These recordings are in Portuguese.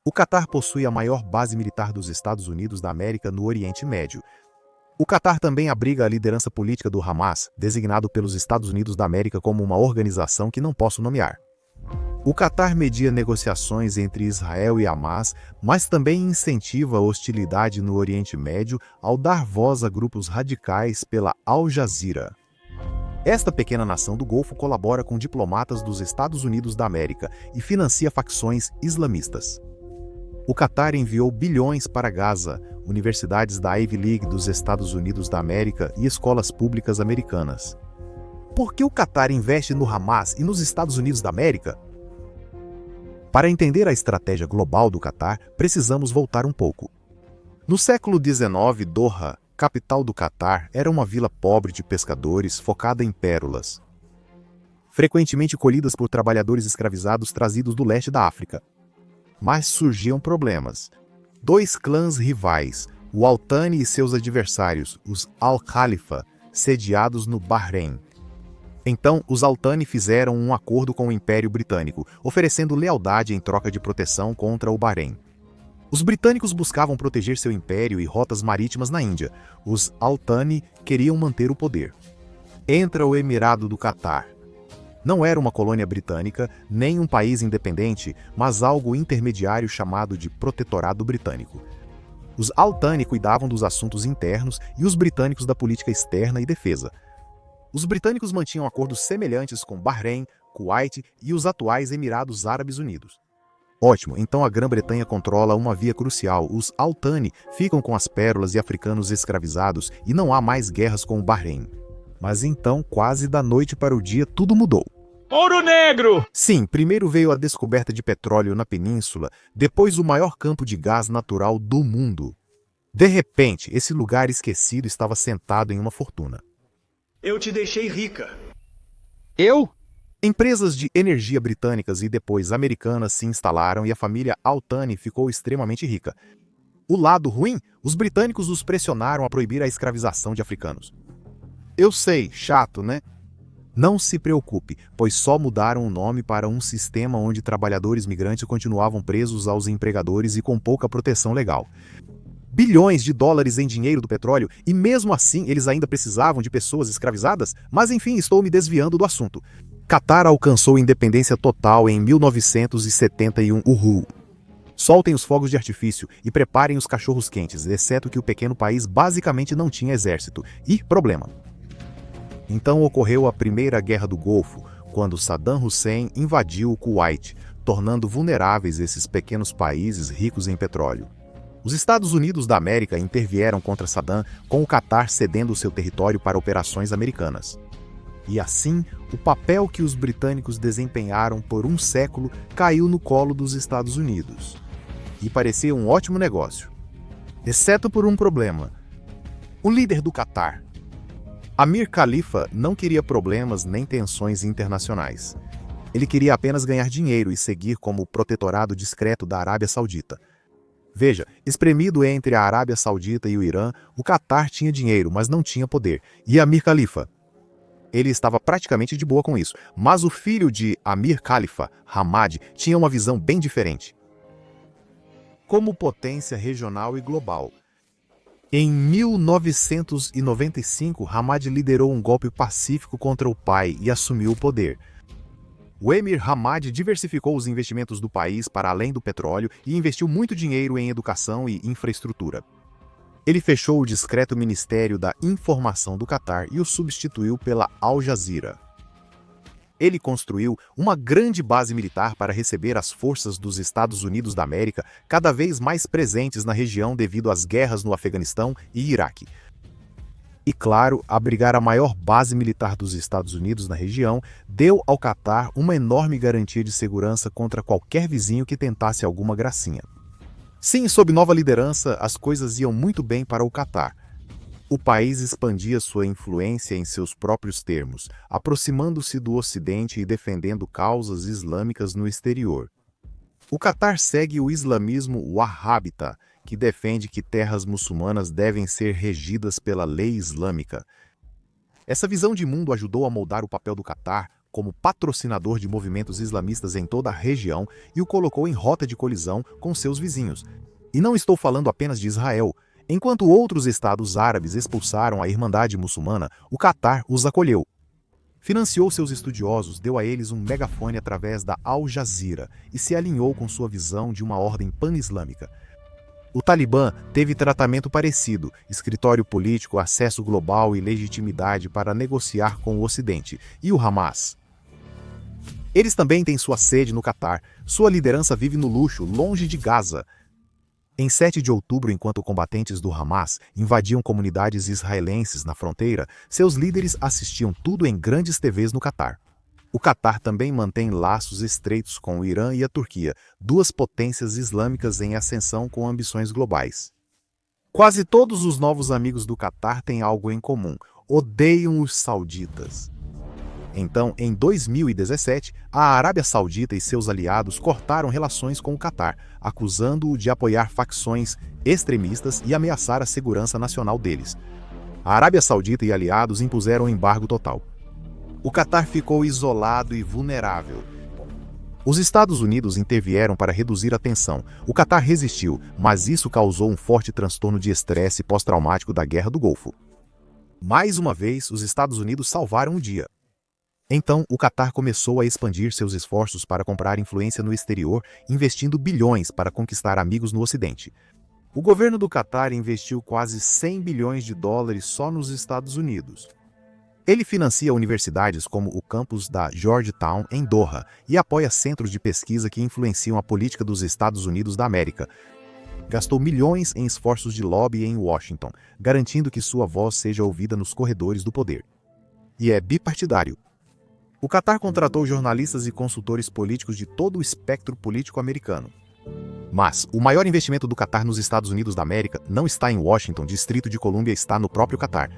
O Catar possui a maior base militar dos Estados Unidos da América no Oriente Médio. O Catar também abriga a liderança política do Hamas, designado pelos Estados Unidos da América como uma organização que não posso nomear. O Catar media negociações entre Israel e Hamas, mas também incentiva a hostilidade no Oriente Médio ao dar voz a grupos radicais pela Al Jazeera. Esta pequena nação do Golfo colabora com diplomatas dos Estados Unidos da América e financia facções islamistas. O Catar enviou bilhões para Gaza, universidades da Ivy League dos Estados Unidos da América e escolas públicas americanas. Por que o Catar investe no Hamas e nos Estados Unidos da América? Para entender a estratégia global do Catar, precisamos voltar um pouco. No século XIX, Doha, capital do Catar, era uma vila pobre de pescadores focada em pérolas, frequentemente colhidas por trabalhadores escravizados trazidos do leste da África. Mas surgiam problemas. Dois clãs rivais, o Al Thani e seus adversários, os Al-Khalifa, sediados no Bahrein. Então, os Al Thani fizeram um acordo com o Império Britânico, oferecendo lealdade em troca de proteção contra o Bahrein. Os britânicos buscavam proteger seu império e rotas marítimas na Índia. Os Al Thani queriam manter o poder. Entra o Emirado do Catar. Não era uma colônia britânica, nem um país independente, mas algo intermediário chamado de Protetorado Britânico. Os Al Thani cuidavam dos assuntos internos e os britânicos da política externa e defesa. Os britânicos mantinham acordos semelhantes com Bahrein, Kuwait e os atuais Emirados Árabes Unidos. Ótimo, então a Grã-Bretanha controla uma via crucial. Os Al Thani ficam com as pérolas e africanos escravizados e não há mais guerras com o Bahrein. Mas então, quase da noite para o dia, tudo mudou. Ouro Negro! Sim, primeiro veio a descoberta de petróleo na península, depois o maior campo de gás natural do mundo. De repente, esse lugar esquecido estava sentado em uma fortuna. Eu te deixei rica. Eu? Empresas de energia britânicas e depois americanas se instalaram e a família Al Thani ficou extremamente rica. O lado ruim, os britânicos os pressionaram a proibir a escravização de africanos. Eu sei, chato, né? Não se preocupe, pois só mudaram o nome para um sistema onde trabalhadores migrantes continuavam presos aos empregadores e com pouca proteção legal. Bilhões de dólares em dinheiro do petróleo, e mesmo assim eles ainda precisavam de pessoas escravizadas? Mas enfim, estou me desviando do assunto. Catar alcançou independência total em 1971. Uhul! Soltem os fogos de artifício e preparem os cachorros quentes, exceto que o pequeno país basicamente não tinha exército. E problema. Então ocorreu a Primeira Guerra do Golfo, quando Saddam Hussein invadiu o Kuwait, tornando vulneráveis esses pequenos países ricos em petróleo. Os Estados Unidos da América intervieram contra Saddam, com o Catar cedendo seu território para operações americanas. E assim, o papel que os britânicos desempenharam por um século caiu no colo dos Estados Unidos. E parecia um ótimo negócio. Exceto por um problema. O líder do Catar, Amir Khalifa, não queria problemas nem tensões internacionais. Ele queria apenas ganhar dinheiro e seguir como o protetorado discreto da Arábia Saudita. Veja, espremido entre a Arábia Saudita e o Irã, o Catar tinha dinheiro, mas não tinha poder. E Amir Khalifa? Ele estava praticamente de boa com isso, mas o filho de Amir Khalifa, Hamad, tinha uma visão bem diferente. Como potência regional e global. Em 1995, Hamad liderou um golpe pacífico contra o pai e assumiu o poder. O Emir Hamad diversificou os investimentos do país para além do petróleo e investiu muito dinheiro em educação e infraestrutura. Ele fechou o discreto Ministério da Informação do Catar e o substituiu pela Al Jazeera. Ele construiu uma grande base militar para receber as forças dos Estados Unidos da América, cada vez mais presentes na região devido às guerras no Afeganistão e Iraque. E, claro, abrigar a maior base militar dos Estados Unidos na região deu ao Catar uma enorme garantia de segurança contra qualquer vizinho que tentasse alguma gracinha. Sim, sob nova liderança, as coisas iam muito bem para o Catar. O país expandia sua influência em seus próprios termos, aproximando-se do Ocidente e defendendo causas islâmicas no exterior. O Catar segue o islamismo wahhabita, que defende que terras muçulmanas devem ser regidas pela lei islâmica. Essa visão de mundo ajudou a moldar o papel do Catar como patrocinador de movimentos islamistas em toda a região e o colocou em rota de colisão com seus vizinhos. E não estou falando apenas de Israel. Enquanto outros estados árabes expulsaram a Irmandade Muçulmana, o Catar os acolheu. Financiou seus estudiosos, deu a eles um megafone através da Al Jazeera e se alinhou com sua visão de uma ordem pan-islâmica. O Talibã teve tratamento parecido, escritório político, acesso global e legitimidade para negociar com o Ocidente. E o Hamas? Eles também têm sua sede no Catar. Sua liderança vive no luxo, longe de Gaza. Em 7 de outubro, enquanto combatentes do Hamas invadiam comunidades israelenses na fronteira, seus líderes assistiam tudo em grandes TVs no Catar. O Catar também mantém laços estreitos com o Irã e a Turquia, duas potências islâmicas em ascensão com ambições globais. Quase todos os novos amigos do Catar têm algo em comum: odeiam os sauditas. Então, em 2017, a Arábia Saudita e seus aliados cortaram relações com o Catar, acusando-o de apoiar facções extremistas e ameaçar a segurança nacional deles. A Arábia Saudita e aliados impuseram um embargo total. O Catar ficou isolado e vulnerável. Os Estados Unidos intervieram para reduzir a tensão. O Catar resistiu, mas isso causou um forte transtorno de estresse pós-traumático da Guerra do Golfo. Mais uma vez, os Estados Unidos salvaram o dia. Então, o Catar começou a expandir seus esforços para comprar influência no exterior, investindo bilhões para conquistar amigos no Ocidente. O governo do Catar investiu quase 100 bilhões de dólares só nos Estados Unidos. Ele financia universidades como o campus da Georgetown, em Doha, e apoia centros de pesquisa que influenciam a política dos Estados Unidos da América. Gastou milhões em esforços de lobby em Washington, garantindo que sua voz seja ouvida nos corredores do poder. E é bipartidário. O Catar contratou jornalistas e consultores políticos de todo o espectro político americano. Mas o maior investimento do Catar nos Estados Unidos da América não está em Washington, Distrito de Colômbia está no próprio Catar.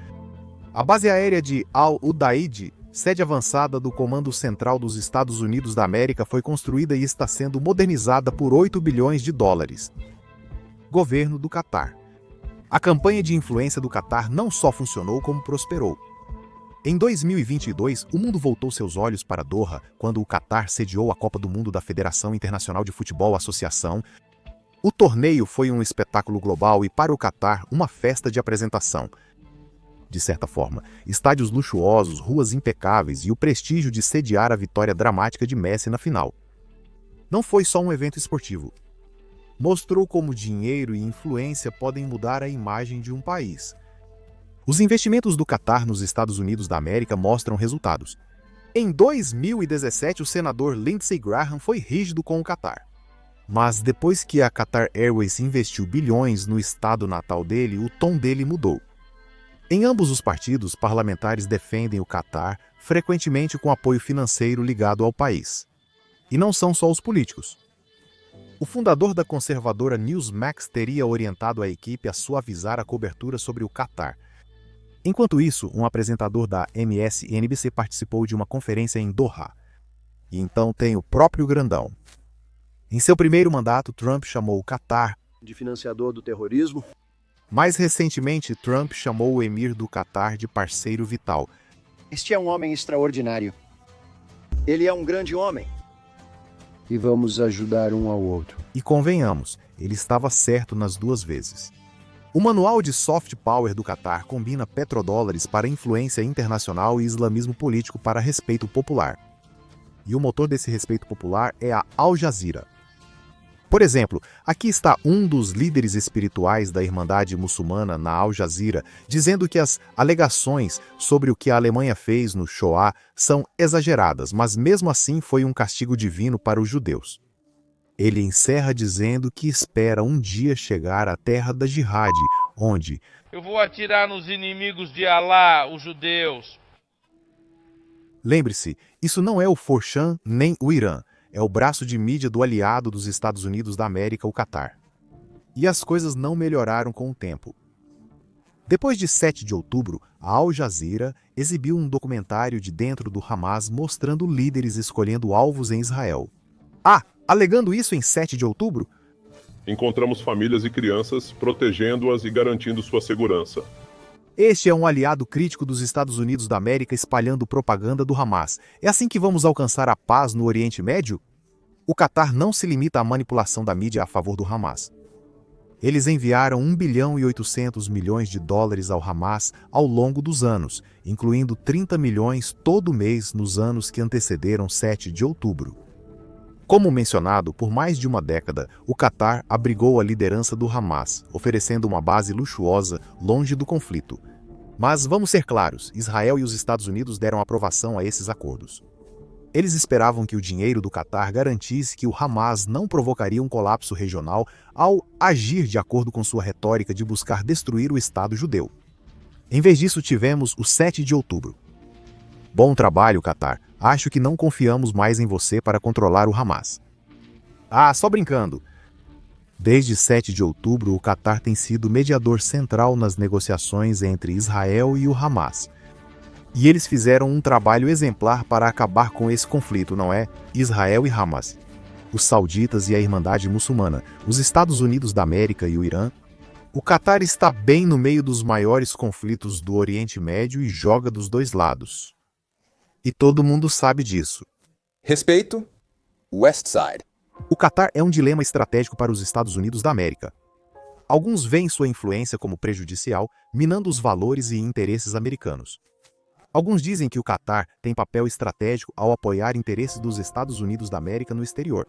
A base aérea de Al-Udaid, sede avançada do Comando Central dos Estados Unidos da América, foi construída e está sendo modernizada por 8 bilhões de dólares. Governo do Catar. A campanha de influência do Catar não só funcionou, como prosperou. Em 2022, o mundo voltou seus olhos para Doha quando o Catar sediou a Copa do Mundo da Federação Internacional de Futebol Associação. O torneio foi um espetáculo global e, para o Catar, uma festa de apresentação. De certa forma, estádios luxuosos, ruas impecáveis e o prestígio de sediar a vitória dramática de Messi na final. Não foi só um evento esportivo. Mostrou como dinheiro e influência podem mudar a imagem de um país. Os investimentos do Catar nos Estados Unidos da América mostram resultados. Em 2017, o senador Lindsey Graham foi rígido com o Catar. Mas depois que a Qatar Airways investiu bilhões no estado natal dele, o tom dele mudou. Em ambos os partidos, parlamentares defendem o Catar, frequentemente com apoio financeiro ligado ao país. E não são só os políticos. O fundador da conservadora Newsmax teria orientado a equipe a suavizar a cobertura sobre o Catar. Enquanto isso, um apresentador da MSNBC participou de uma conferência em Doha. E então tem o próprio grandão. Em seu primeiro mandato, Trump chamou o Catar de financiador do terrorismo. Mais recentemente, Trump chamou o emir do Catar de parceiro vital. Este é um homem extraordinário. Ele é um grande homem. E vamos ajudar um ao outro. E convenhamos, ele estava certo nas duas vezes. O manual de soft power do Catar combina petrodólares para influência internacional e islamismo político para respeito popular. E o motor desse respeito popular é a Al Jazeera. Por exemplo, aqui está um dos líderes espirituais da Irmandade Muçulmana na Al Jazeera, dizendo que as alegações sobre o que a Alemanha fez no Shoah são exageradas, mas mesmo assim foi um castigo divino para os judeus. Ele encerra dizendo que espera um dia chegar à terra da Jihad, onde eu vou atirar nos inimigos de Alá, os judeus. Lembre-se, isso não é o Forchan nem o Irã. É o braço de mídia do aliado dos Estados Unidos da América, o Catar. E as coisas não melhoraram com o tempo. Depois de 7 de outubro, a Al Jazeera exibiu um documentário de dentro do Hamas mostrando líderes escolhendo alvos em Israel. Alegando isso em 7 de outubro? Encontramos famílias e crianças protegendo-as e garantindo sua segurança. Este é um aliado crítico dos Estados Unidos da América espalhando propaganda do Hamas. É assim que vamos alcançar a paz no Oriente Médio? O Catar não se limita à manipulação da mídia a favor do Hamas. Eles enviaram 1 bilhão e 800 milhões de dólares ao Hamas ao longo dos anos, incluindo 30 milhões todo mês nos anos que antecederam 7 de outubro. Como mencionado, por mais de uma década, o Catar abrigou a liderança do Hamas, oferecendo uma base luxuosa longe do conflito. Mas vamos ser claros, Israel e os Estados Unidos deram aprovação a esses acordos. Eles esperavam que o dinheiro do Catar garantisse que o Hamas não provocaria um colapso regional ao agir de acordo com sua retórica de buscar destruir o Estado judeu. Em vez disso, tivemos o 7 de outubro. Bom trabalho, Catar. Acho que não confiamos mais em você para controlar o Hamas. Ah, só brincando. Desde 7 de outubro, o Catar tem sido mediador central nas negociações entre Israel e o Hamas. E eles fizeram um trabalho exemplar para acabar com esse conflito, não é? Israel e Hamas, os sauditas e a Irmandade Muçulmana, os Estados Unidos da América e o Irã. O Catar está bem no meio dos maiores conflitos do Oriente Médio e joga dos dois lados. E todo mundo sabe disso. Respeito, Westside. O Catar é um dilema estratégico para os Estados Unidos da América. Alguns veem sua influência como prejudicial, minando os valores e interesses americanos. Alguns dizem que o Catar tem papel estratégico ao apoiar interesses dos Estados Unidos da América no exterior.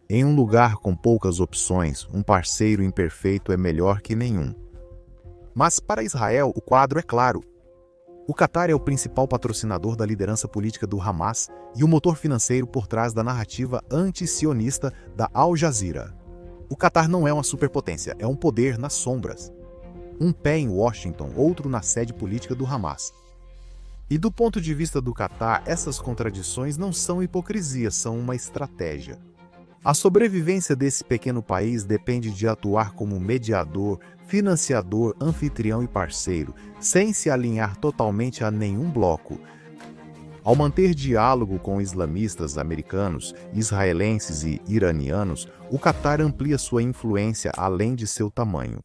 Em um lugar com poucas opções, um parceiro imperfeito é melhor que nenhum. Mas para Israel, o quadro é claro. O Catar é o principal patrocinador da liderança política do Hamas e o motor financeiro por trás da narrativa anti-sionista da Al Jazeera. O Catar não é uma superpotência, é um poder nas sombras. Um pé em Washington, outro na sede política do Hamas. E do ponto de vista do Catar, essas contradições não são hipocrisia, são uma estratégia. A sobrevivência desse pequeno país depende de atuar como mediador, financiador, anfitrião e parceiro, sem se alinhar totalmente a nenhum bloco. Ao manter diálogo com islamistas americanos, israelenses e iranianos, o Catar amplia sua influência além de seu tamanho.